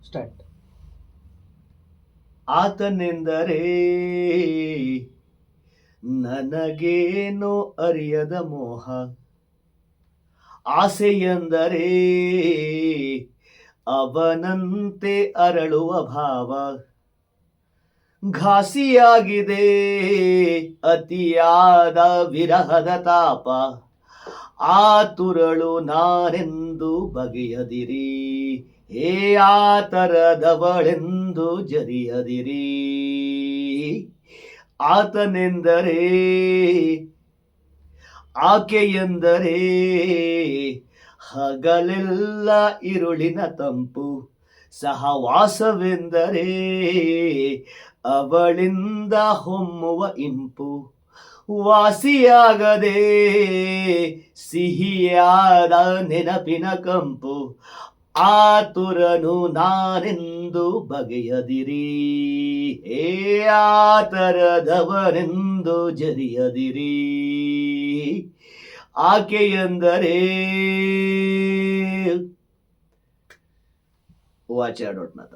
Start. ಆತನೆಂದರೆ ನನಗೇನೋ ಅರಿಯದ ಮೋಹ, ಆಸೆಯೆಂದರೆ ಅವನಂತೆ ಅರಳುವ ಭಾವ, ಘಾಸಿಯಾಗಿದೆ ಅತಿಯಾದ ವಿರಹದ ತಾಪ, ಆತುರಳು ನಾನೆಂದು ಬಗೆಯದಿರಿ, ಹೇ ಆತರದವಳೆಂದು ಜರಿಯದಿರಿ. ಆತನೆಂದರೆ ಆಕೆಯೆಂದರೆ ಹಗಲೆಲ್ಲ ಇರುಳಿನ ತಂಪು, ಸಹವಾಸವೆಂದರೆ ಅವಳಿಂದ ಹೊಮ್ಮುವ ಇಂಪು, ವಾಸಿಯಾಗದೆ ಸಿಹಿಯಾದ ನೆನಪಿನ ಕಂಪು, ಆತುರನು ನಾನೆಂದು ಬಗೆಯದಿರಿ, ಹೇ ಆತರದವನೆಂದು ಜರಿಯದಿರಿ. ಆಕೆಯೆಂದರೆ ವಾಚ್ ಆಡೋಟ್ನತ.